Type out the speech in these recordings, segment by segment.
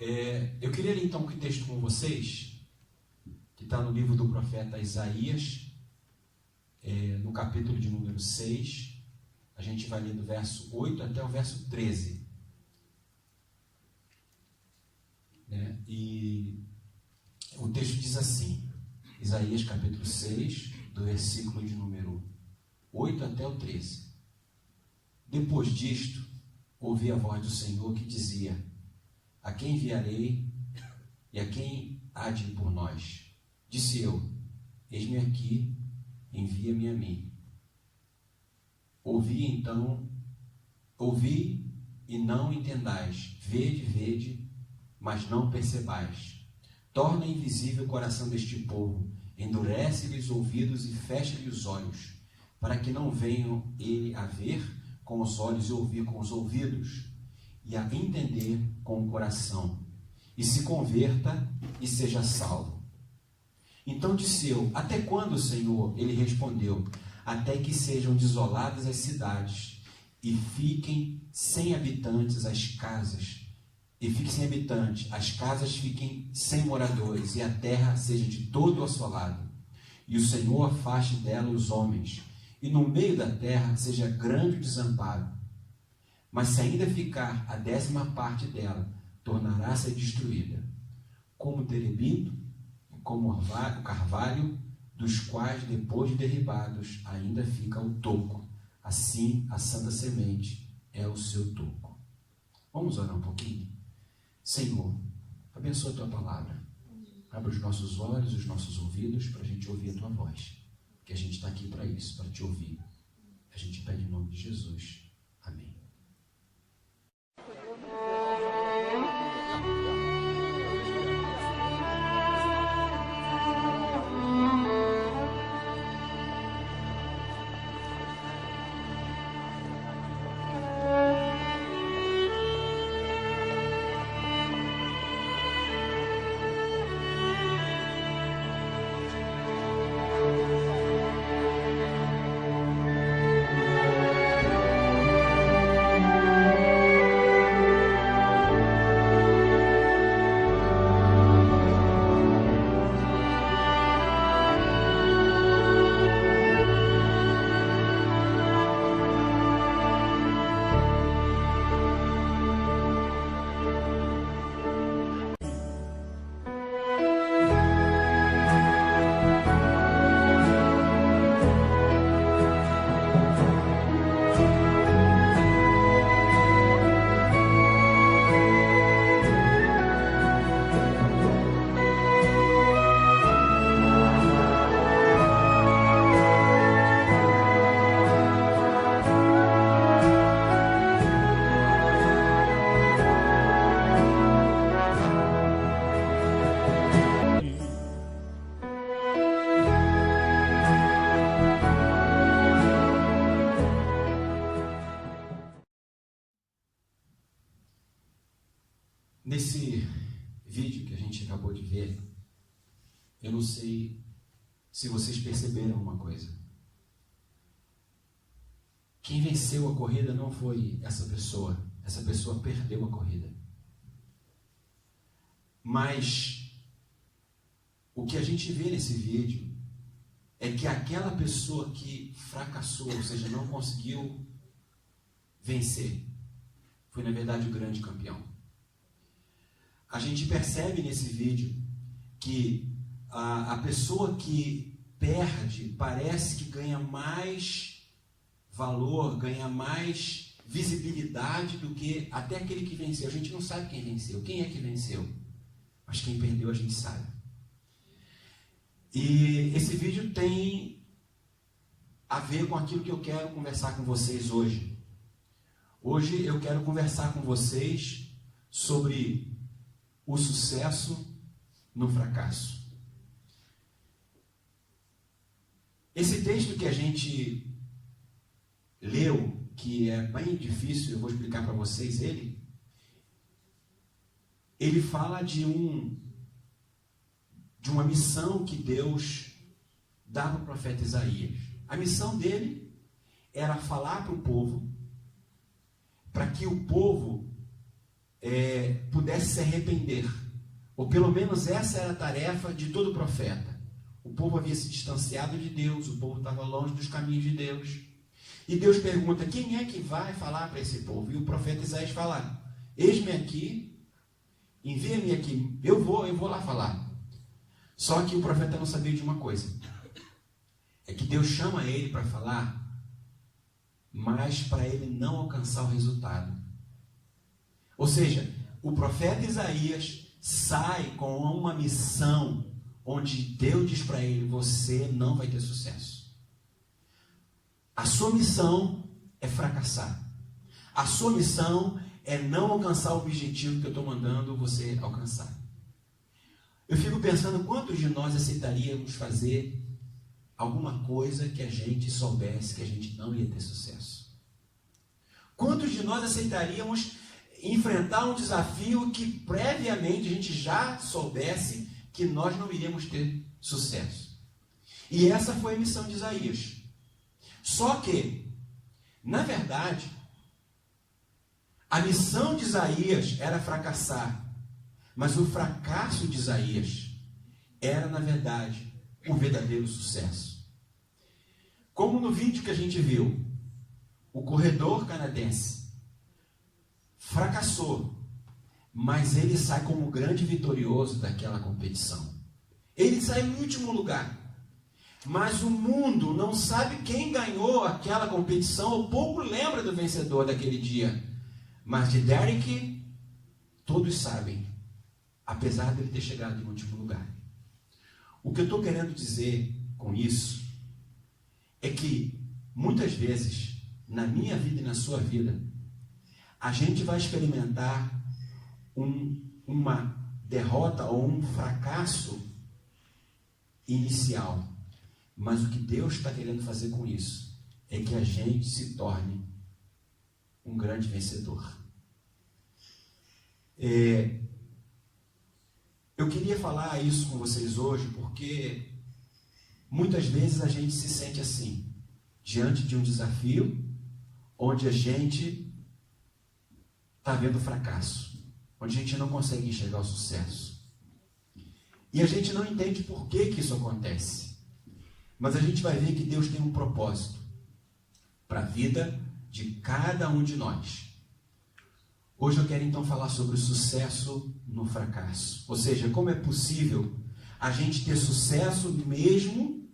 Eu queria ler então um texto com vocês, que está no livro do profeta Isaías, no capítulo de número 6. A gente vai ler do verso 8 até o verso 13. E o texto diz assim, Isaías capítulo 6, do versículo de número 8 até o 13. Depois disto, ouvi a voz do Senhor que dizia: a quem enviarei e a quem há de ir por nós? Disse eu: eis-me aqui, envia-me a mim. Ouvi e não entendais, vede, mas não percebais. Torna invisível o coração deste povo, endurece-lhes os ouvidos e fecha-lhes os olhos, para que não venham ele a ver com os olhos e ouvir com os ouvidos, e a entender com o coração, e se converta e seja salvo. Então disse eu: até quando, Senhor? Ele respondeu: até que sejam desoladas as cidades, e fiquem sem habitantes as casas, as casas fiquem sem moradores, e a terra seja de todo assolada, e o Senhor afaste dela os homens, e no meio da terra seja grande o desamparo. Mas se ainda ficar a 10ª parte dela, tornará-se destruída, como o terebinto, como o carvalho, dos quais, depois de derribados, ainda fica o toco. Assim, a santa semente é o seu toco. Vamos orar um pouquinho? Senhor, abençoa a Tua palavra. Abra os nossos olhos, os nossos ouvidos, para a gente ouvir a Tua voz. Que a gente está aqui para isso, para Te ouvir. A gente pede em nome de Jesus. Amém. Nesse vídeo que a gente acabou de ver, eu não sei se vocês perceberam uma coisa. Quem venceu a corrida não foi essa pessoa perdeu a corrida. Mas o que a gente vê nesse vídeo é que aquela pessoa que fracassou, ou seja, não conseguiu vencer, foi na verdade o grande campeão. A gente percebe nesse vídeo que a pessoa que perde parece que ganha mais valor, ganha mais visibilidade do que até aquele que venceu. A gente não sabe quem venceu, quem é que venceu, mas quem perdeu a gente sabe. E esse vídeo tem a ver com aquilo que eu quero conversar com vocês hoje. Hoje eu quero conversar com vocês sobre o sucesso no fracasso. Esse texto que a gente leu, que é bem difícil, eu vou explicar para vocês ele fala de uma missão que Deus dá para o profeta Isaías. A missão dele era falar para o povo, para que o povo pudesse se arrepender. Ou pelo menos essa era a tarefa de todo profeta. O povo havia se distanciado de Deus, o povo estava longe dos caminhos de Deus. E Deus pergunta, quem é que vai falar para esse povo? E o profeta Isaías fala, eis-me aqui, envia-me aqui, eu vou lá falar. Só que o profeta não sabia de uma coisa, é que Deus chama ele para falar, mas para ele não alcançar o resultado. Ou seja, o profeta Isaías sai com uma missão onde Deus diz para ele, você não vai ter sucesso. A sua missão é fracassar. A sua missão é não alcançar o objetivo que eu estou mandando você alcançar. Eu fico pensando quantos de nós aceitaríamos fazer alguma coisa que a gente soubesse que a gente não ia ter sucesso. Quantos de nós aceitaríamos enfrentar um desafio que previamente a gente já soubesse que nós não iríamos ter sucesso? E essa foi a missão de Isaías. Só que, na verdade, a missão de Isaías era fracassar, mas o fracasso de Isaías era, na verdade, o verdadeiro sucesso. Como no vídeo que a gente viu, o corredor canadense fracassou, mas ele sai como grande vitorioso daquela competição. Ele sai em último lugar. Mas o mundo não sabe quem ganhou aquela competição, ou pouco lembra do vencedor daquele dia. Mas de Derek, todos sabem, apesar dele ter chegado em último lugar. O que eu estou querendo dizer com isso é que, muitas vezes, na minha vida e na sua vida, a gente vai experimentar uma derrota ou um fracasso inicial. Mas o que Deus está querendo fazer com isso é que a gente se torne um grande vencedor. Eu queria falar isso com vocês hoje porque muitas vezes a gente se sente assim, diante de um desafio onde a gente está vendo fracasso, onde a gente não consegue enxergar o sucesso. E a gente não entende por que isso acontece. Mas a gente vai ver que Deus tem um propósito para a vida de cada um de nós. Hoje eu quero então falar sobre o sucesso no fracasso. Ou seja, como é possível a gente ter sucesso mesmo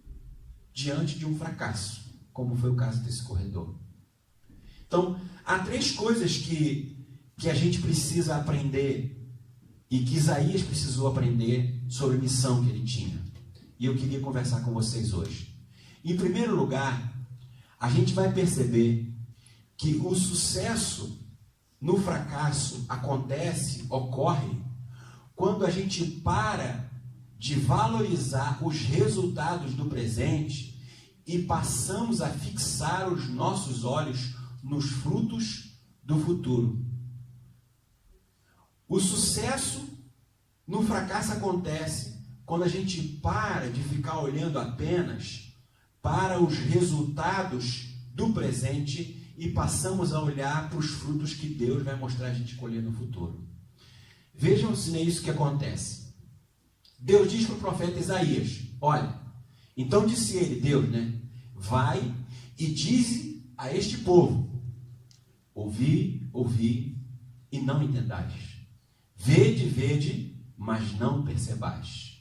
diante de um fracasso, como foi o caso desse corredor. Então, há 3 coisas que a gente precisa aprender e que Isaías precisou aprender sobre a missão que ele tinha. E eu queria conversar com vocês hoje. Em primeiro lugar, a gente vai perceber que o sucesso no fracasso ocorre quando a gente para de valorizar os resultados do presente e passamos a fixar os nossos olhos nos frutos do futuro. O sucesso no fracasso acontece quando a gente para de ficar olhando apenas para os resultados do presente e passamos a olhar para os frutos que Deus vai mostrar a gente colher no futuro. Vejam se não é isso que acontece. Deus diz para o profeta Isaías, olha, então disse ele, Deus, vai e dize a este povo, ouvi, e não entendais. Vede, mas não percebais.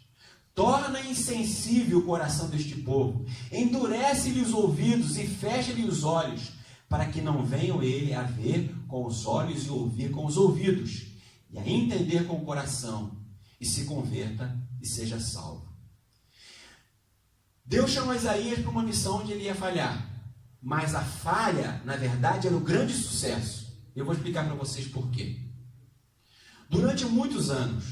Torna insensível o coração deste povo, endurece-lhe os ouvidos e fecha-lhe os olhos, para que não venham ele a ver com os olhos e ouvir com os ouvidos, e a entender com o coração, e se converta e seja salvo. Deus chamou Isaías para uma missão onde ele ia falhar, mas a falha, na verdade, era o grande sucesso. Eu vou explicar para vocês por quê. Durante muitos anos,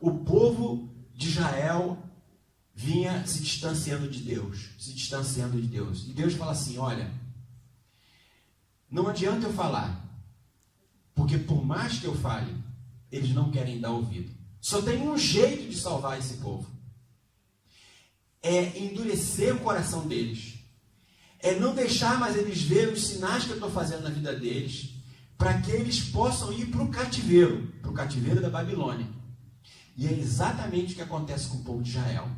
o povo de Israel vinha se distanciando de Deus. E Deus fala assim, olha, não adianta eu falar, porque por mais que eu fale, eles não querem dar ouvido. Só tem um jeito de salvar esse povo. É endurecer o coração deles. É não deixar mais eles verem os sinais que eu estou fazendo na vida deles, para que eles possam ir para o cativeiro da Babilônia. E é exatamente o que acontece com o povo de Israel.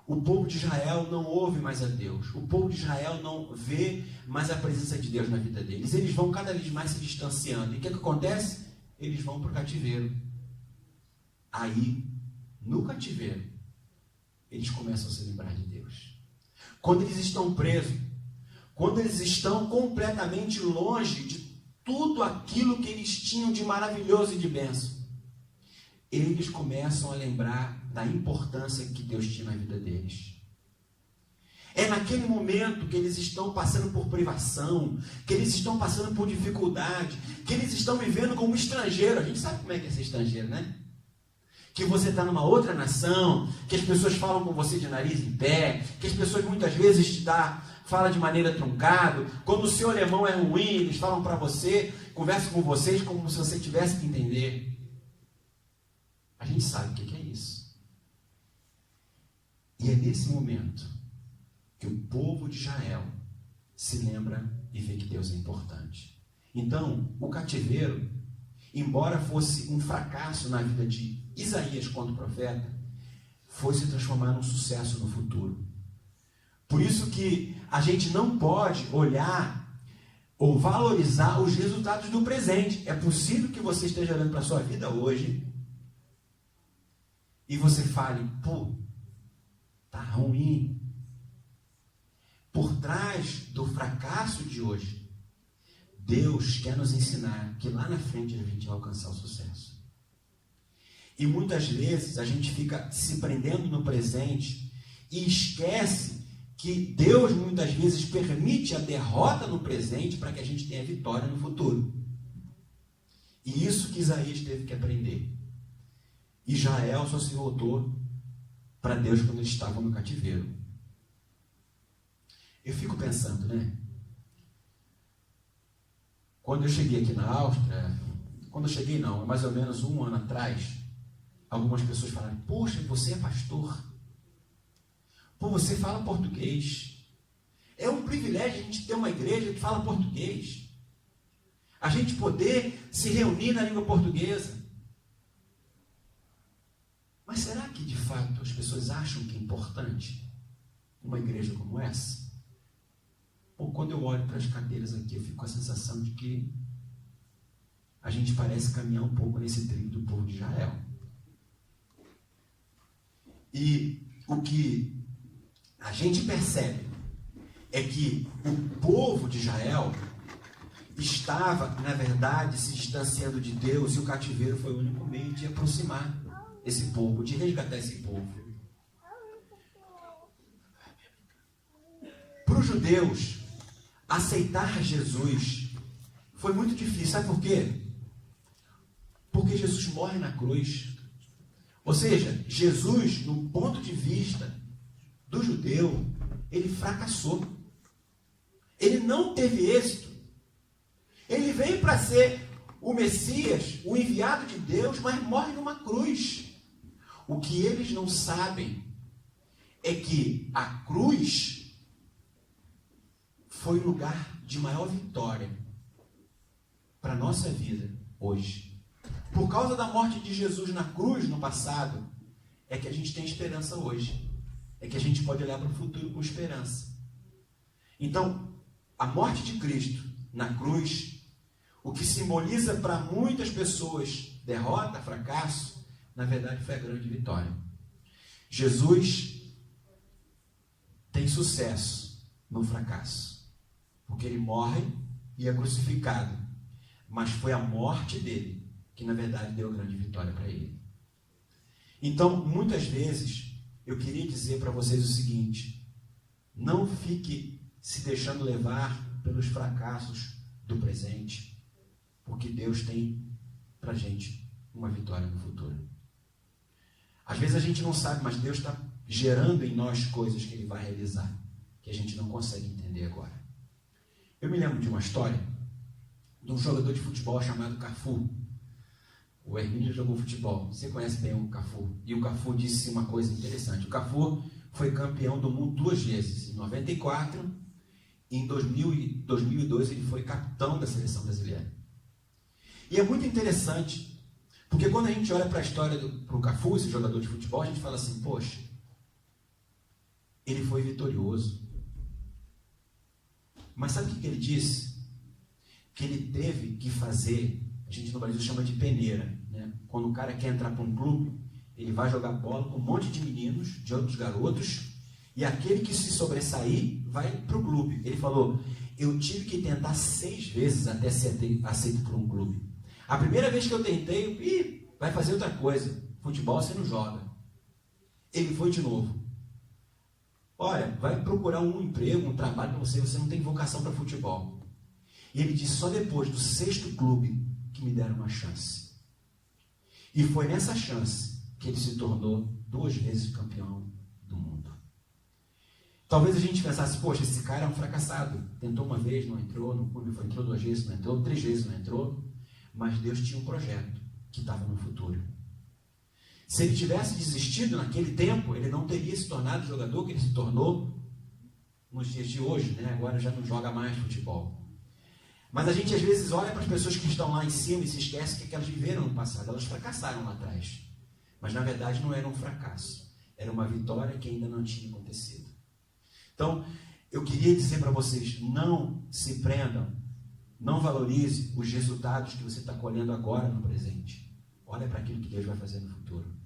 O povo de Israel não ouve mais a Deus. O povo de Israel não vê mais a presença de Deus na vida deles. Eles vão cada vez mais se distanciando. E o que acontece? Eles vão para o cativeiro. Aí, no cativeiro, eles começam a se lembrar de Deus. Quando eles estão presos, quando eles estão completamente longe de tudo aquilo que eles tinham de maravilhoso e de bênção, eles começam a lembrar da importância que Deus tinha na vida deles. É naquele momento que eles estão passando por privação, que eles estão passando por dificuldade, que eles estão vivendo como estrangeiro. A gente sabe como é que é ser estrangeiro, né? Que você está numa outra nação, que as pessoas falam com você de nariz em pé, que as pessoas muitas vezes falam de maneira truncada. Quando o seu alemão é ruim, eles falam para você, conversam com vocês como se você tivesse que entender. A gente sabe o que é isso. E é nesse momento que o povo de Israel se lembra e vê que Deus é importante. Então, o cativeiro, embora fosse um fracasso na vida de Isaías quanto profeta, foi se transformar num sucesso no futuro. Por isso que a gente não pode olhar ou valorizar os resultados do presente. É possível que você esteja olhando para a sua vida hoje e você fale, pô, tá ruim. Por trás do fracasso de hoje, Deus quer nos ensinar que lá na frente a gente vai alcançar o sucesso. E muitas vezes a gente fica se prendendo no presente e esquece que Deus muitas vezes permite a derrota no presente para que a gente tenha vitória no futuro. E isso que Isaías teve que aprender. Israel só se voltou para Deus quando eles estavam no cativeiro. Eu fico pensando, né? Quando eu cheguei aqui na Áustria, mais ou menos 1 ano atrás, algumas pessoas falaram, poxa, você é pastor? Pô, você fala português. É um privilégio a gente ter uma igreja que fala português. A gente poder se reunir na língua portuguesa. Mas será que de fato as pessoas acham que é importante uma igreja como essa? Ou quando eu olho para as cadeiras aqui, eu fico com a sensação de que a gente parece caminhar um pouco nesse trilho do povo de Israel. E o que a gente percebe é que o povo de Israel estava, na verdade, se distanciando de Deus, e o cativeiro foi o único meio de aproximar esse povo, de resgatar esse povo. Para os judeus, aceitar Jesus foi muito difícil. Sabe por quê? Porque Jesus morre na cruz. Ou seja, Jesus, no ponto de vista do judeu, ele fracassou. Ele não teve êxito. Ele veio para ser o Messias, o enviado de Deus, mas morre numa cruz. O que eles não sabem é que a cruz foi o lugar de maior vitória para a nossa vida hoje. Por causa da morte de Jesus na cruz no passado, é que a gente tem esperança hoje. É que a gente pode olhar para o futuro com esperança. Então, a morte de Cristo na cruz, o que simboliza para muitas pessoas derrota, fracasso, na verdade foi a grande vitória. Jesus tem sucesso no fracasso, porque ele morre e é crucificado, mas foi a morte dele que na verdade deu grande vitória para ele. Então, muitas vezes, eu queria dizer para vocês o seguinte: não fique se deixando levar pelos fracassos do presente, porque Deus tem para a gente uma vitória no futuro. Às vezes a gente não sabe, mas Deus está gerando em nós coisas que Ele vai realizar, que a gente não consegue entender agora. Eu me lembro de uma história de um jogador de futebol chamado Cafu. O Hermínio jogou futebol, você conhece bem o Cafu. E o Cafu disse uma coisa interessante. O Cafu foi campeão do mundo 2 vezes, em 94 Em 2002 ele foi capitão da seleção brasileira. E é muito interessante, porque quando a gente olha para a história do Cafu, esse jogador de futebol, a gente fala assim, poxa, ele foi vitorioso. Mas sabe o que ele disse? Que ele teve que fazer, a gente no Brasil chama de peneira, né? Quando o cara quer entrar para um clube, ele vai jogar bola com um monte de meninos, de outros garotos, e aquele que se sobressair vai para o clube. Ele falou, eu tive que tentar 6 vezes até ser aceito por um clube. A primeira vez que eu tentei, vai fazer outra coisa. Futebol você não joga. Ele foi de novo. Olha, vai procurar um emprego, um trabalho para você, você não tem vocação para futebol. E ele disse, só depois do 6º clube que me deram uma chance. E foi nessa chance que ele se tornou 2 vezes campeão do mundo. Talvez a gente pensasse, poxa, esse cara é um fracassado. Tentou uma vez, não entrou, no clube entrou 2 vezes, não entrou, 3 vezes não entrou. Mas Deus tinha um projeto que estava no futuro. Se ele tivesse desistido naquele tempo, ele não teria se tornado o jogador que ele se tornou nos dias de hoje, né? Agora já não joga mais futebol. Mas a gente às vezes olha para as pessoas que estão lá em cima e se esquece que elas viveram no passado, elas fracassaram lá atrás. Mas na verdade não era um fracasso, era uma vitória que ainda não tinha acontecido. Então, eu queria dizer para vocês, não se prendam, não valorize os resultados que você está colhendo agora no presente. Olha para aquilo que Deus vai fazer no futuro.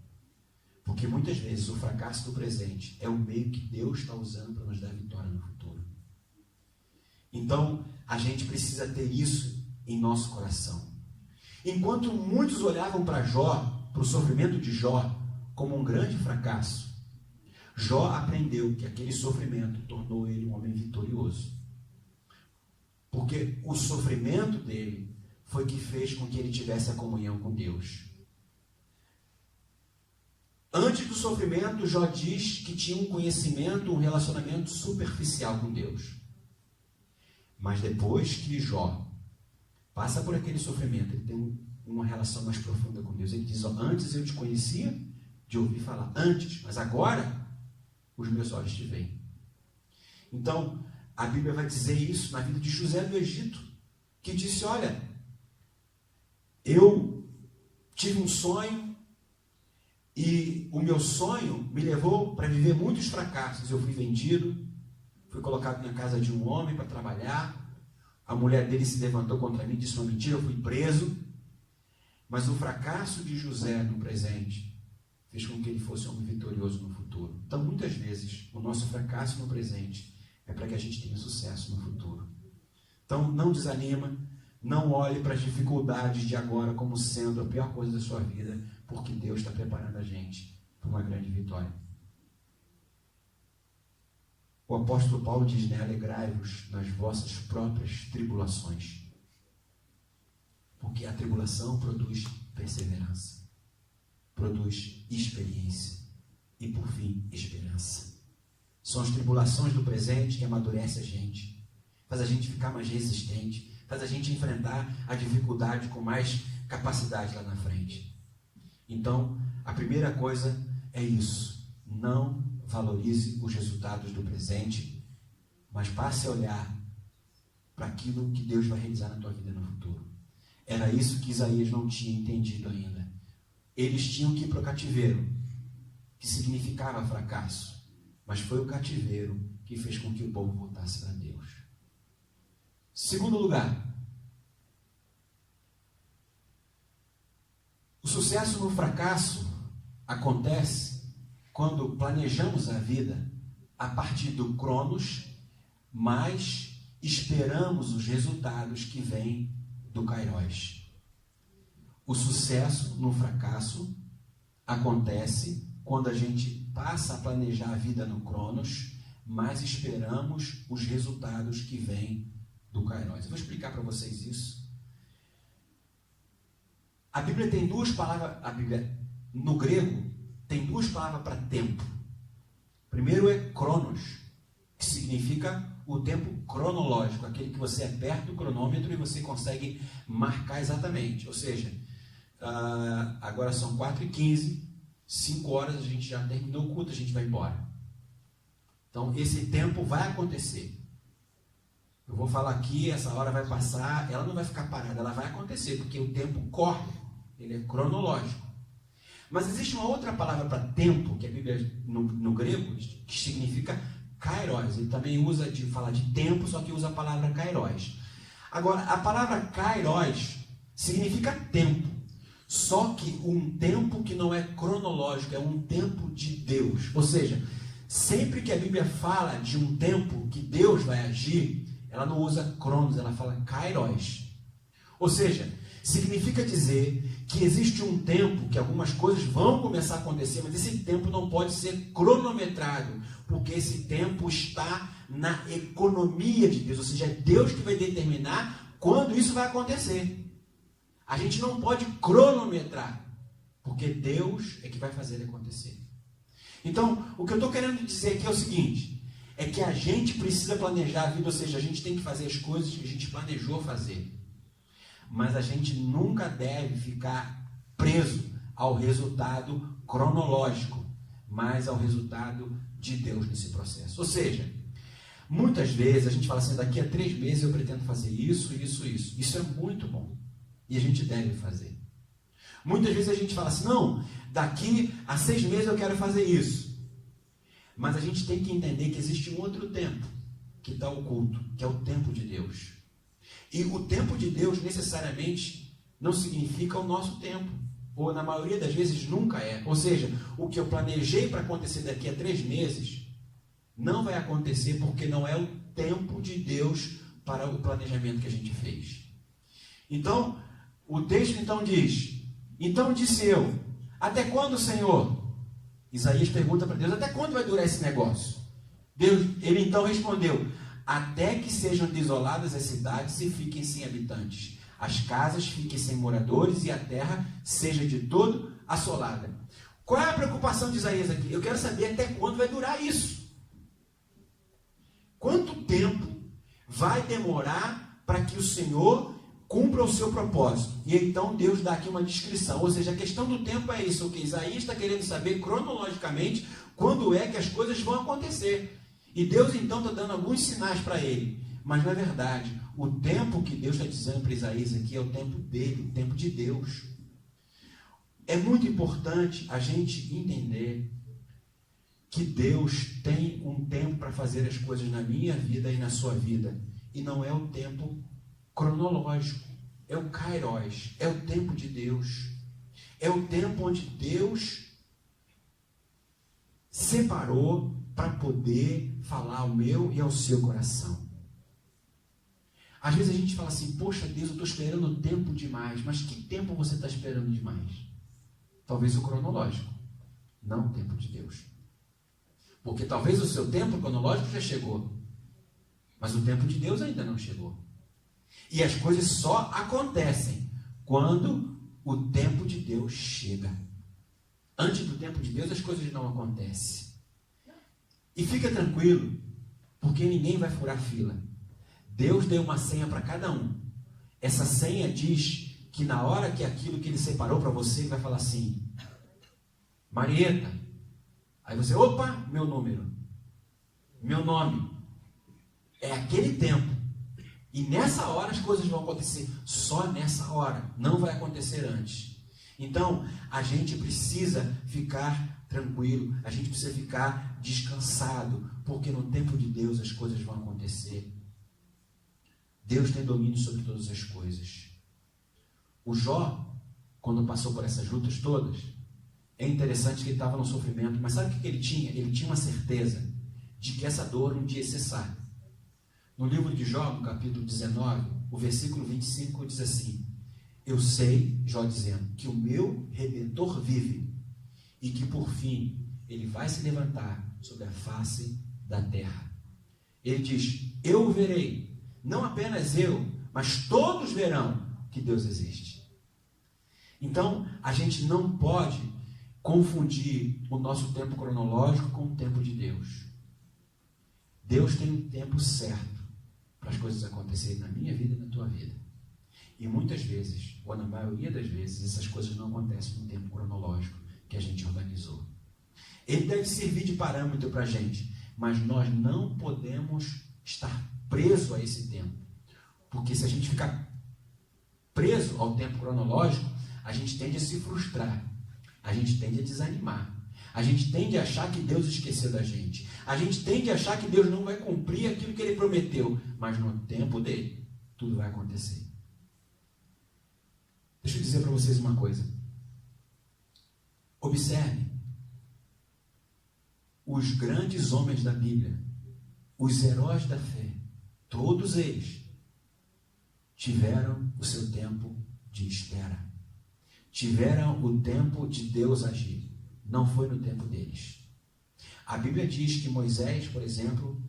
Porque muitas vezes o fracasso do presente é o meio que Deus está usando para nos dar vitória no futuro. Então, a gente precisa ter isso em nosso coração. Enquanto muitos olhavam para Jó, para o sofrimento de Jó, como um grande fracasso, Jó aprendeu que aquele sofrimento tornou ele um homem vitorioso. Porque o sofrimento dele foi que fez com que ele tivesse a comunhão com Deus. Antes do sofrimento, Jó diz que tinha um conhecimento, um relacionamento superficial com Deus. Mas depois que Jó passa por aquele sofrimento, ele tem uma relação mais profunda com Deus. Ele diz, antes eu te conhecia, de ouvir falar, antes, mas agora os meus olhos te veem. Então, a Bíblia vai dizer isso na vida de José do Egito, que disse, olha, eu tive um sonho, e o meu sonho me levou para viver muitos fracassos. Eu fui vendido, fui colocado na casa de um homem para trabalhar, a mulher dele se levantou contra mim, disse uma mentira, eu fui preso. Mas o fracasso de José no presente fez com que ele fosse um homem vitorioso no futuro. Então, muitas vezes, o nosso fracasso no presente é para que a gente tenha sucesso no futuro. Então, não desanima, não olhe para as dificuldades de agora como sendo a pior coisa da sua vida, porque Deus está preparando a gente para uma grande vitória. O apóstolo Paulo diz, né, alegrai-vos nas vossas próprias tribulações, porque a tribulação produz perseverança, produz experiência e, por fim, esperança. São as tribulações do presente que amadurecem a gente, faz a gente ficar mais resistente, faz a gente enfrentar a dificuldade com mais capacidade lá na frente. Então, a primeira coisa é isso. Não valorize os resultados do presente, mas passe a olhar para aquilo que Deus vai realizar na tua vida no futuro. Era isso que Isaías não tinha entendido ainda. Eles tinham que ir para o cativeiro, que significava fracasso, mas foi o cativeiro que fez com que o povo voltasse para Deus. Segundo lugar, o sucesso no fracasso acontece quando planejamos a vida a partir do Cronos, mas esperamos os resultados que vêm do Kairos. O sucesso no fracasso acontece quando a gente passa a planejar a vida no Cronos, mas esperamos os resultados que vêm do Kairos. Eu vou explicar para vocês isso. A Bíblia tem 2 palavras, no grego, tem 2 palavras para tempo. Primeiro é Cronos, que significa o tempo cronológico, aquele que você aperta o cronômetro e você consegue marcar exatamente. Ou seja, agora são 4h15, 5 horas a gente já terminou o culto, a gente vai embora. Então, esse tempo vai acontecer. Eu vou falar aqui, essa hora vai passar, ela não vai ficar parada, ela vai acontecer, porque o tempo corre, ele é cronológico. Mas existe uma outra palavra para tempo, que a Bíblia, no grego, que significa kairos. Ele também usa de falar de tempo, só que usa a palavra kairos. Agora, a palavra kairos significa tempo, só que um tempo que não é cronológico, é um tempo de Deus. Ou seja, sempre que a Bíblia fala de um tempo que Deus vai agir, ela não usa cronos, ela fala kairos. Ou seja, significa dizer que existe um tempo que algumas coisas vão começar a acontecer, mas esse tempo não pode ser cronometrado, porque esse tempo está na economia de Deus, ou seja, é Deus que vai determinar quando isso vai acontecer. A gente não pode cronometrar, porque Deus é que vai fazer acontecer. Então, o que eu estou querendo dizer aqui é o seguinte, é que a gente precisa planejar a vida, ou seja, a gente tem que fazer as coisas que a gente planejou fazer. Mas a gente nunca deve ficar preso ao resultado cronológico, mas ao resultado de Deus nesse processo. Ou seja, muitas vezes a gente fala assim, daqui a 3 meses eu pretendo fazer isso, isso, isso. Isso é muito bom. E a gente deve fazer. Muitas vezes a gente fala assim, não, daqui a 6 meses eu quero fazer isso. Mas a gente tem que entender que existe um outro tempo que está oculto, que é o tempo de Deus. E o tempo de Deus necessariamente não significa o nosso tempo. Ou na maioria das vezes nunca é. Ou seja, o que eu planejei para acontecer daqui a 3 meses não vai acontecer porque não é o tempo de Deus para o planejamento que a gente fez. Então, o texto então diz, então disse eu, até quando, Senhor? Isaías pergunta para Deus, até quando vai durar esse negócio? Ele então respondeu, até que sejam desoladas as cidades e fiquem sem habitantes, as casas fiquem sem moradores e a terra seja de todo assolada. Qual é a preocupação de Isaías aqui? Eu quero saber até quando vai durar isso. Quanto tempo vai demorar para que o Senhor cumpra o seu propósito? E então Deus dá aqui uma descrição, ou seja, a questão do tempo é isso, o que Isaías está querendo saber cronologicamente quando é que as coisas vão acontecer. E Deus então está dando alguns sinais para ele. Mas na verdade, o tempo que Deus está dizendo para Isaías aqui é o tempo dele, o tempo de Deus. É muito importante a gente entender que Deus tem um tempo para fazer as coisas na minha vida e na sua vida. E não é o tempo cronológico. É o kairos, é o tempo de Deus. É o tempo onde Deus separou para poder falar ao meu e ao seu coração. Às vezes a gente fala assim, poxa Deus, eu estou esperando tempo demais. Mas que tempo você está esperando demais? Talvez o cronológico, não o tempo de Deus. Porque talvez o seu tempo cronológico já chegou, mas o tempo de Deus ainda não chegou. E as coisas só acontecem quando o tempo de Deus chega. Antes do tempo de Deus as coisas não acontecem. E fica tranquilo, porque ninguém vai furar fila. Deus deu uma senha para cada um. Essa senha diz que na hora que aquilo que Ele separou para você, Ele vai falar assim, Marieta. Aí você, opa, meu número, meu nome. É aquele tempo. E nessa hora as coisas vão acontecer. Só nessa hora. Não vai acontecer antes. Então, a gente precisa ficar tranquilo, a gente precisa ficar descansado, porque no tempo de Deus as coisas vão acontecer. Deus tem domínio sobre todas as coisas. O Jó, quando passou por essas lutas todas, é interessante que ele estava no sofrimento, mas sabe o que ele tinha? Ele tinha uma certeza de que essa dor um dia ia cessar. No livro de Jó, no capítulo 19, o versículo 25 diz assim, eu sei, Jó dizendo, que o meu Redentor vive, e que por fim ele vai se levantar sobre a face da terra. Ele diz, eu verei, não apenas eu, mas todos verão que Deus existe. Então, a gente não pode confundir o nosso tempo cronológico com o tempo de Deus. Deus tem um tempo certo para as coisas acontecerem na minha vida e na tua vida. E muitas vezes, ou na maioria das vezes, essas coisas não acontecem no tempo cronológico que a gente organizou. Ele deve servir de parâmetro para a gente, mas nós não podemos estar preso a esse tempo. Porque se a gente ficar preso ao tempo cronológico, a gente tende a se frustrar, a gente tende a desanimar, a gente tende a achar que Deus esqueceu da gente, a gente tende a achar que Deus não vai cumprir aquilo que Ele prometeu, mas no tempo dele, tudo vai acontecer. Deixa eu dizer para vocês uma coisa. Observe os grandes homens da Bíblia, os heróis da fé, todos eles tiveram o seu tempo de espera. Tiveram o tempo de Deus agir. Não foi no tempo deles. A Bíblia diz que Moisés, por exemplo,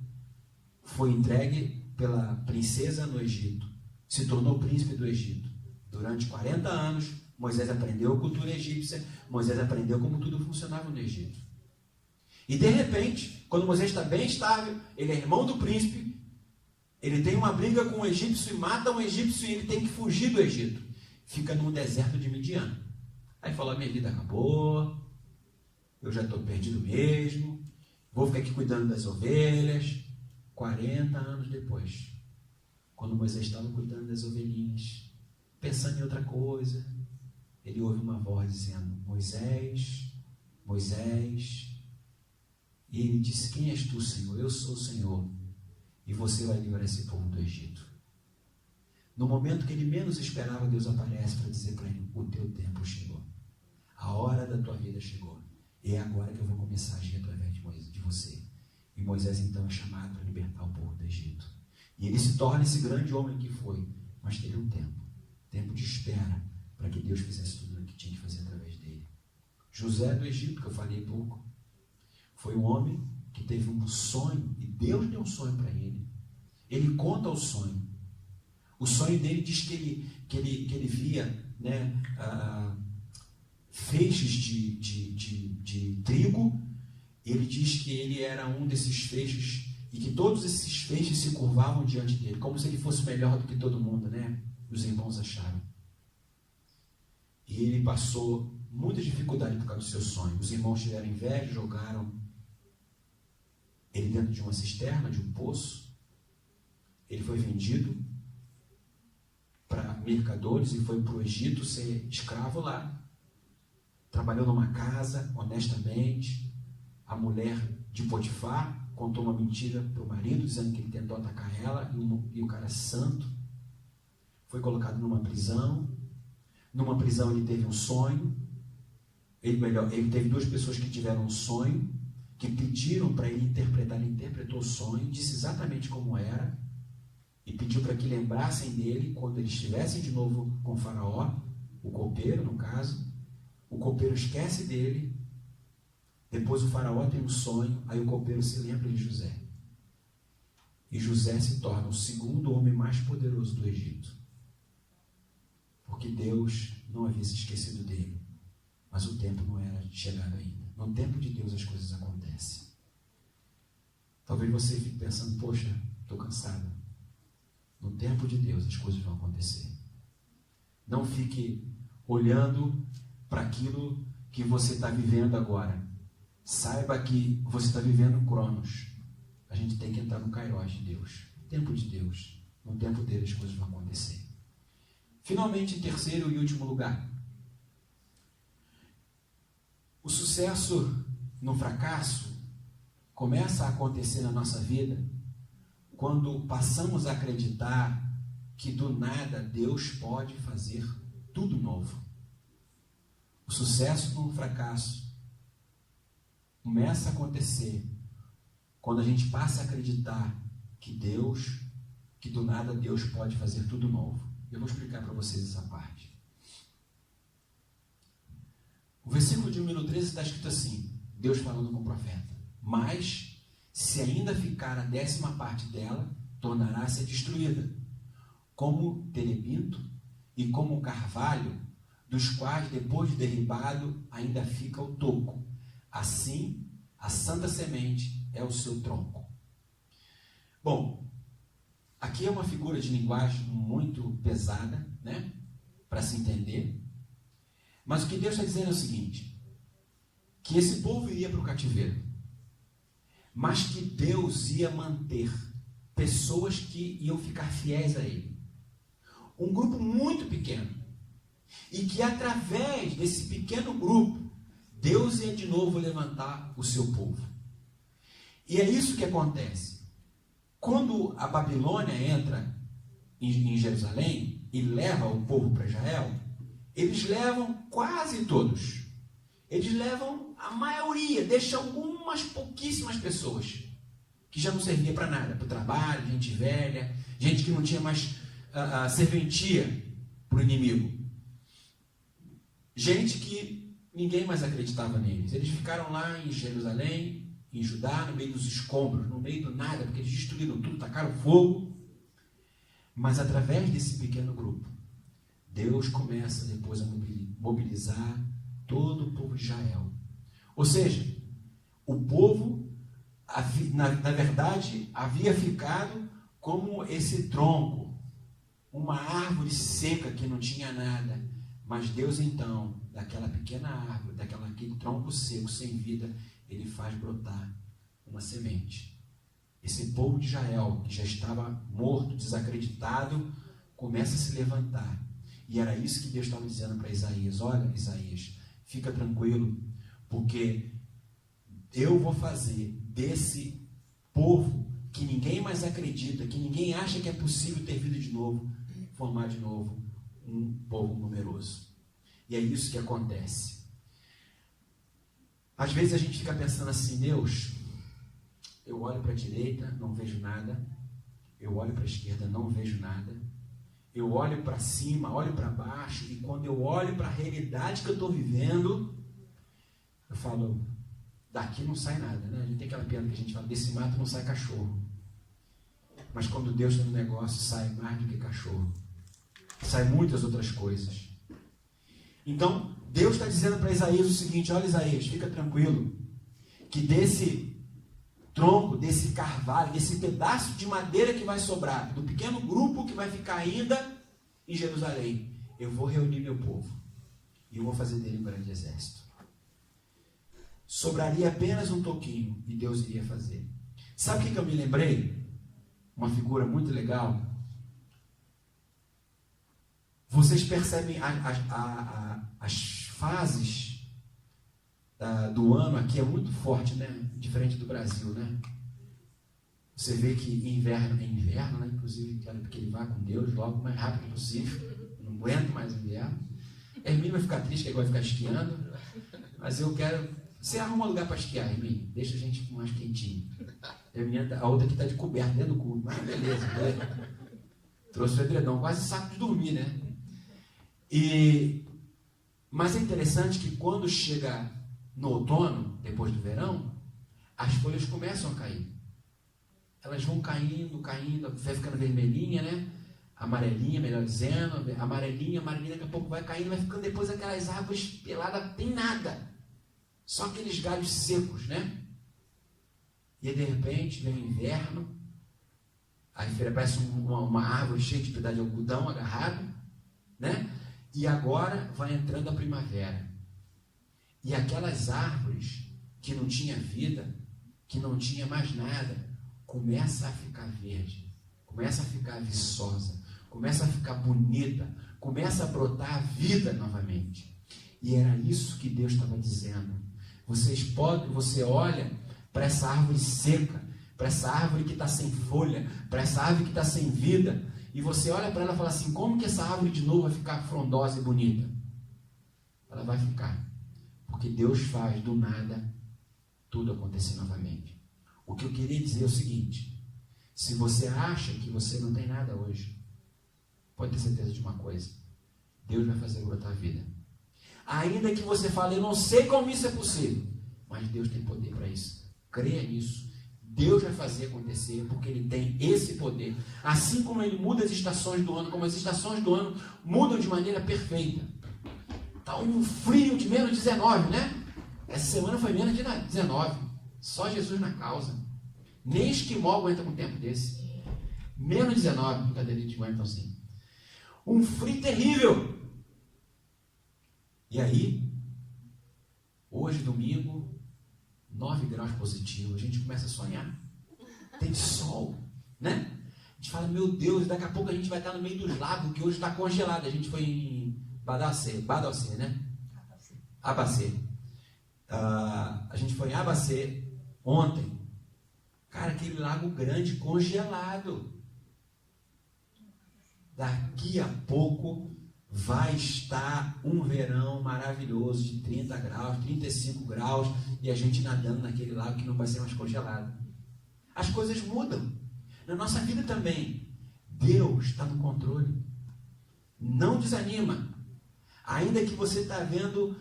foi entregue pela princesa no Egito. Se tornou príncipe do Egito. Durante 40 anos, Moisés aprendeu a cultura egípcia. Moisés aprendeu como tudo funcionava no Egito. E de repente, quando Moisés está bem estável, ele é irmão do príncipe, ele tem uma briga com um egípcio e mata um egípcio e ele tem que fugir do Egito. Fica no deserto de Midian. Aí fala, minha vida acabou, eu já estou perdido mesmo, vou ficar aqui cuidando das ovelhas. 40 anos depois, quando Moisés estava cuidando das ovelhinhas, pensando em outra coisa, ele ouve uma voz dizendo, Moisés, Moisés. E ele disse, quem és tu, Senhor? Eu sou o Senhor. E você vai livrar esse povo do Egito. No momento que ele menos esperava, Deus aparece para dizer para ele, o teu tempo chegou. A hora da tua vida chegou. E é agora que eu vou começar a agir através de você. E Moisés então é chamado para libertar o povo do Egito. E ele se torna esse grande homem que foi. Mas teve um tempo. Tempo de espera para que Deus fizesse tudo o que tinha que fazer através dele. José do Egito, que eu falei há pouco, foi um homem que teve um sonho, e Deus deu um sonho para ele. Ele conta o sonho. O sonho dele diz que ele via, né, feixes de trigo. Ele diz que ele era um desses feixes, e que todos esses feixes se curvavam diante dele, como se ele fosse melhor do que todo mundo, né? Os irmãos acharam. E ele passou muita dificuldade por causa do seu sonho. Os irmãos tiveram inveja, jogaram ele dentro de uma cisterna, de um poço. Ele foi vendido para mercadores e foi para o Egito ser escravo lá. Trabalhou numa casa, honestamente. A mulher de Potifar contou uma mentira para o marido, dizendo que ele tentou atacar ela, e o cara santo. Foi colocado numa prisão. Numa prisão ele teve um sonho. Ele teve duas pessoas que tiveram um sonho, que pediram para ele interpretar. Ele interpretou o sonho, disse exatamente como era, e pediu para que lembrassem dele quando eles estivessem de novo com o faraó, o copeiro no caso. O copeiro esquece dele, depois o faraó tem um sonho, aí o copeiro se lembra de José. E José se torna o segundo homem mais poderoso do Egito. Porque Deus não havia se esquecido dele, mas o tempo não era chegado ainda. No tempo de Deus as coisas acontecem. Talvez você fique pensando, poxa, estou cansado. No tempo de Deus as coisas vão acontecer. Não fique olhando para aquilo que você está vivendo agora. Saiba que você está vivendo um Cronos. A gente tem que entrar no Kairos de Deus. No tempo de Deus. No tempo dele as coisas vão acontecer. Finalmente, em terceiro e último lugar. O sucesso no fracasso começa a acontecer na nossa vida quando passamos a acreditar que do nada Deus pode fazer tudo novo. O sucesso no fracasso começa a acontecer quando a gente passa a acreditar que do nada Deus pode fazer tudo novo. Eu vou explicar para vocês essa parte. O versículo de número 13 está escrito assim, Deus falando com o profeta, mas se ainda ficar a 10ª parte dela, tornará-se destruída, como terebinto e como carvalho, dos quais depois de derribado ainda fica o toco. Assim, a santa semente é o seu tronco. Bom, aqui é uma figura de linguagem muito pesada, né, para se entender. Mas o que Deus está dizendo é o seguinte, que esse povo iria para o cativeiro, mas que Deus ia manter pessoas que iam ficar fiéis a ele. Um grupo muito pequeno. E que através desse pequeno grupo, Deus ia de novo levantar o seu povo. E é isso que acontece. Quando a Babilônia entra em Jerusalém e leva o povo para Israel, eles levam quase todos. Eles levam a maioria, deixam algumas pouquíssimas pessoas que já não servia para nada, para o trabalho, gente velha, gente que não tinha mais serventia para o inimigo. Gente que ninguém mais acreditava neles. Eles ficaram lá em Jerusalém, em Judá, no meio dos escombros, no meio do nada, porque eles destruíram tudo, tacaram fogo. Mas através desse pequeno grupo, Deus começa depois a mobilizar todo o povo de Israel. Ou seja, o povo, na verdade, havia ficado como esse tronco, uma árvore seca que não tinha nada. Mas Deus então, daquela pequena árvore, daquele tronco seco, sem vida, ele faz brotar uma semente. Esse povo de Israel, que já estava morto, desacreditado, começa a se levantar. E era isso que Deus estava dizendo para Isaías: olha, Isaías, fica tranquilo, porque eu vou fazer desse povo que ninguém mais acredita, que ninguém acha que é possível ter vida de novo, formar de novo um povo numeroso. E é isso que acontece. Às vezes a gente fica pensando assim: Deus, eu olho para a direita, não vejo nada. Eu olho para a esquerda, não vejo nada. Eu olho para cima, olho para baixo, e quando eu olho para a realidade que eu estou vivendo, eu falo, daqui não sai nada, né? A gente tem aquela piada que a gente fala, desse mato não sai cachorro. Mas quando Deus está no negócio, sai mais do que cachorro. Sai muitas outras coisas. Então, Deus está dizendo para Isaías o seguinte: olha, Isaías, fica tranquilo, que desse tronco, desse carvalho, desse pedaço de madeira que vai sobrar, do pequeno grupo que vai ficar ainda em Jerusalém, eu vou reunir meu povo e eu vou fazer dele um grande exército. Sobraria apenas um toquinho e Deus iria fazer. Sabe o que eu me lembrei? Uma figura muito legal. Vocês percebem as fases do ano aqui é muito forte, né? Diferente do Brasil, né? Você vê que inverno é inverno, né? Inclusive, quero que ele vá com Deus logo o mais rápido possível. Não aguento mais inverno. Hermínio vai ficar triste, que ele vai ficar esquiando. Mas eu quero... Você arruma um lugar para esquiar, Hermínio. Deixa a gente mais quentinho. A outra aqui está de coberta dentro do cu. Mas beleza, beleza. Trouxe o edredom, quase saco de dormir, né? Mas é interessante que quando chega no outono, depois do verão, as folhas começam a cair. Elas vão caindo, vai ficando vermelhinha, né? Amarelinha, melhor dizendo, amarelinha, daqui a pouco vai caindo, vai ficando depois aquelas árvores peladas, tem nada. Só aqueles galhos secos, né? E aí, de repente, vem o inverno, aí parece uma árvore cheia de pedaço de algodão agarrado, né? E agora vai entrando a primavera. E aquelas árvores que não tinha vida, que não tinha mais nada, começa a ficar verde, começa a ficar viçosa, começa a ficar bonita, começa a brotar a vida novamente. E era isso que Deus estava dizendo. Você olha para essa árvore seca, para essa árvore que está sem folha, para essa árvore que está sem vida, e você olha para ela e fala assim: como que essa árvore de novo vai ficar frondosa e bonita? Ela vai ficar. Porque Deus faz do nada tudo acontecer novamente. O que eu queria dizer é o seguinte: se você acha que você não tem nada hoje, pode ter certeza de uma coisa: Deus vai fazer brotar a vida. Ainda que você fale, eu não sei como isso é possível, mas Deus tem poder para isso. Creia nisso. Deus vai fazer acontecer, porque Ele tem esse poder. Assim como Ele muda as estações do ano, como as estações do ano mudam de maneira perfeita. Está um frio de menos 19, né? Essa semana foi menos de 19. Só Jesus na causa. Nem esquimó aguenta com um tempo desse. Menos 19, brincadeira de aguentam assim. Um frio terrível. E aí, hoje, domingo, 9 graus positivos, a gente começa a sonhar. Tem sol. né? A gente fala, meu Deus, daqui a pouco a gente vai estar no meio dos lagos, que hoje está congelado. A gente foi em Badalcê, né? Abacê. A gente foi em Abacê ontem. Cara, aquele lago grande congelado. Daqui a pouco vai estar um verão maravilhoso de 30 graus, 35 graus, e a gente nadando naquele lago que não vai ser mais congelado. As coisas mudam. Na nossa vida também. Deus está no controle. Não desanima. Ainda que você está vendo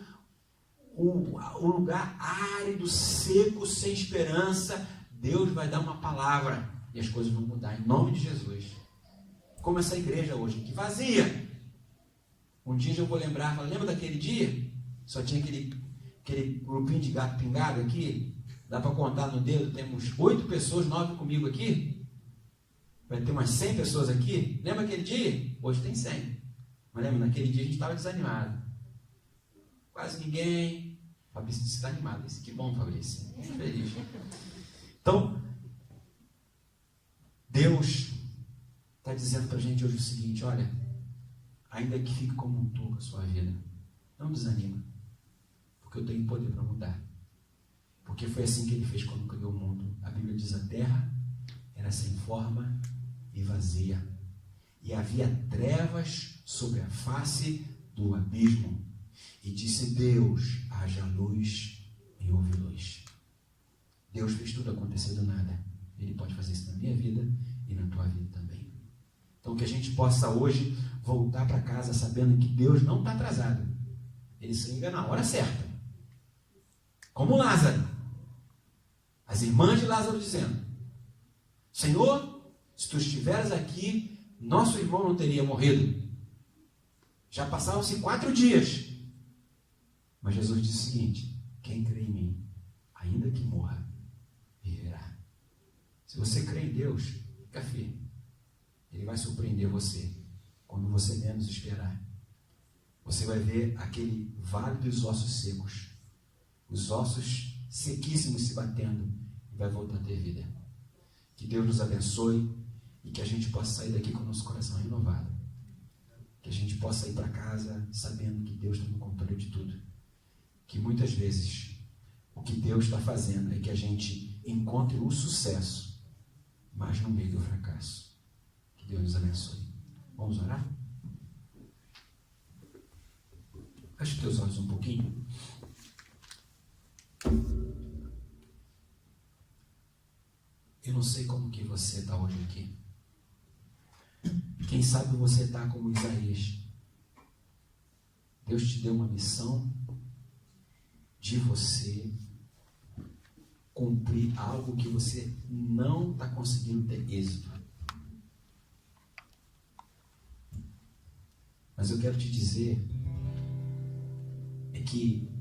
um lugar árido, seco, sem esperança, Deus vai dar uma palavra e as coisas vão mudar em nome de Jesus. Como essa igreja hoje, que vazia. Um dia eu vou lembrar, lembra daquele dia? Só tinha aquele grupinho de gato pingado aqui. Dá para contar no dedo, temos 8 pessoas, 9 comigo aqui. Vai ter umas 100 pessoas aqui. Lembra aquele dia? Hoje tem 100. Mas lembra, naquele dia a gente estava desanimado. Quase ninguém. Fabrício está animado. Que bom, Fabrício. Muito feliz. Então, Deus está dizendo para a gente hoje o seguinte, olha, ainda que fique como um toco a sua vida, não desanima, porque eu tenho poder para mudar. Porque foi assim que ele fez quando criou o mundo. A Bíblia diz, a terra era sem forma e vazia, e havia trevas sobre a face do abismo, e disse Deus, haja luz, e houve luz. Deus fez tudo acontecer do nada. Ele pode fazer isso na minha vida e na tua vida também. Então que a gente possa hoje voltar para casa sabendo que Deus não está atrasado. Ele chega na hora certa. Como Lázaro. As irmãs de Lázaro dizendo, Senhor, se tu estiveres aqui, nosso irmão não teria morrido. Já passaram-se 4 dias. Mas Jesus disse o seguinte, quem crê em mim, ainda que morra, viverá. Se você crê em Deus, fica firme. Ele vai surpreender você quando você menos esperar. Você vai ver aquele vale dos ossos secos, os ossos sequíssimos se batendo, e vai voltar a ter vida. Que Deus nos abençoe e que a gente possa sair daqui com o nosso coração renovado. Que a gente possa ir para casa sabendo que Deus está no controle de tudo. Que muitas vezes o que Deus está fazendo é que a gente encontre o sucesso, mas no meio do fracasso. Que Deus nos abençoe. Vamos orar? Feche teus olhos um pouquinho. Eu não sei como que você está hoje aqui. Quem sabe você está como Isaías. Deus te deu uma missão de você cumprir algo que você não está conseguindo ter êxito. Mas eu quero te dizer que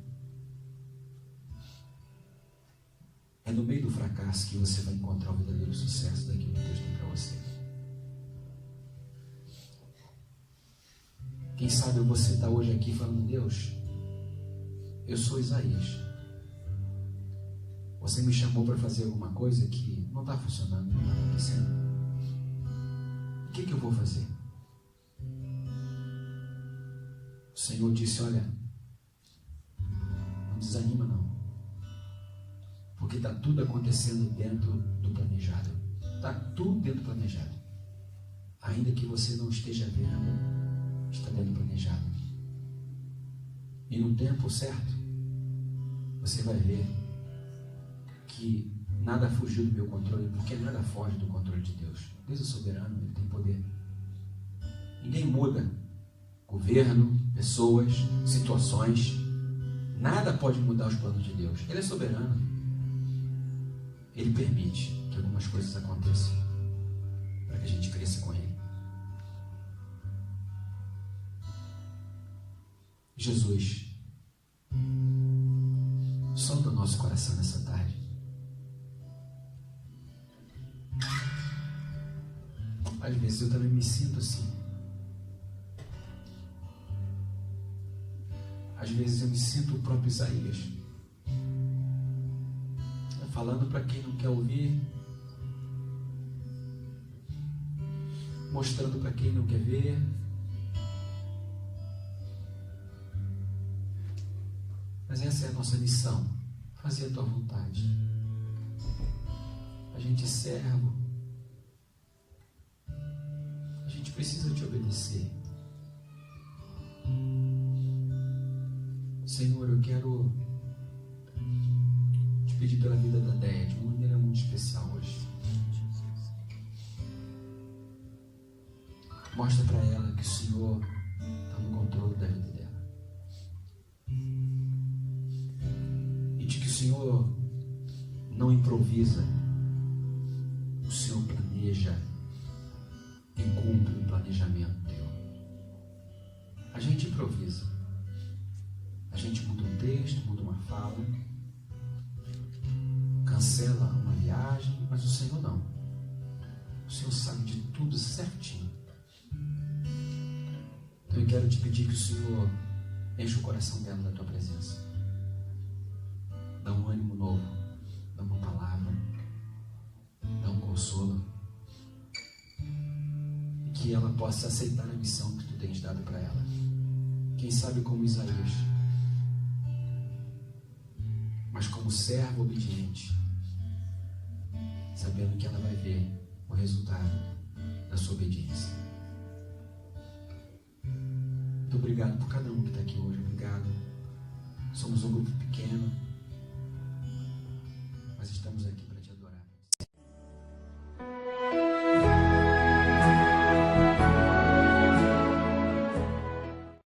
é no meio do fracasso que você vai encontrar o verdadeiro sucesso daquilo que Deus tem para você. Quem sabe você está hoje aqui falando, Deus, eu sou Isaías. Você me chamou para fazer alguma coisa que não está funcionando, não está acontecendo. O que eu vou fazer? O Senhor disse, olha, não desanima não. Porque está tudo acontecendo dentro do planejado. Está tudo dentro do planejado. Ainda que você não esteja vendo, está dentro do planejado. E no tempo certo, você vai ver que nada fugiu do meu controle, porque nada foge do controle de Deus. Deus é soberano, Ele tem poder. Ninguém muda. Governo, pessoas, situações. Nada pode mudar os planos de Deus. Ele é soberano. Ele permite que algumas coisas aconteçam para que a gente cresça com Ele. Jesus, sonda o nosso coração nessa tarde. Às vezes eu também me sinto assim. Às vezes eu me sinto o próprio Isaías, falando para quem não quer ouvir, mostrando para quem não quer ver. Mas essa é a nossa missão, fazer a tua vontade. A gente é servo, a gente precisa te obedecer. Senhor, eu quero te pedir pela vida da Déia de uma maneira muito especial hoje. Mostra para ela que o Senhor está no controle da vida dela. E de que o Senhor não improvisa. O Senhor planeja e cumpre o planejamento teu. A gente improvisa. A gente muda um texto, muda uma fala, cancela uma viagem, mas o Senhor não. O Senhor sabe de tudo certinho. Então eu quero te pedir que o Senhor enche o coração dela da tua presença. Dá um ânimo novo, dá uma palavra, dá um consolo. E que ela possa aceitar a missão que tu tens dado para ela. Quem sabe como Isaías, mas como servo obediente, sabendo que ela vai ver o resultado da sua obediência. Muito obrigado por cada um que está aqui hoje. Obrigado. Somos um grupo pequeno, mas estamos aqui para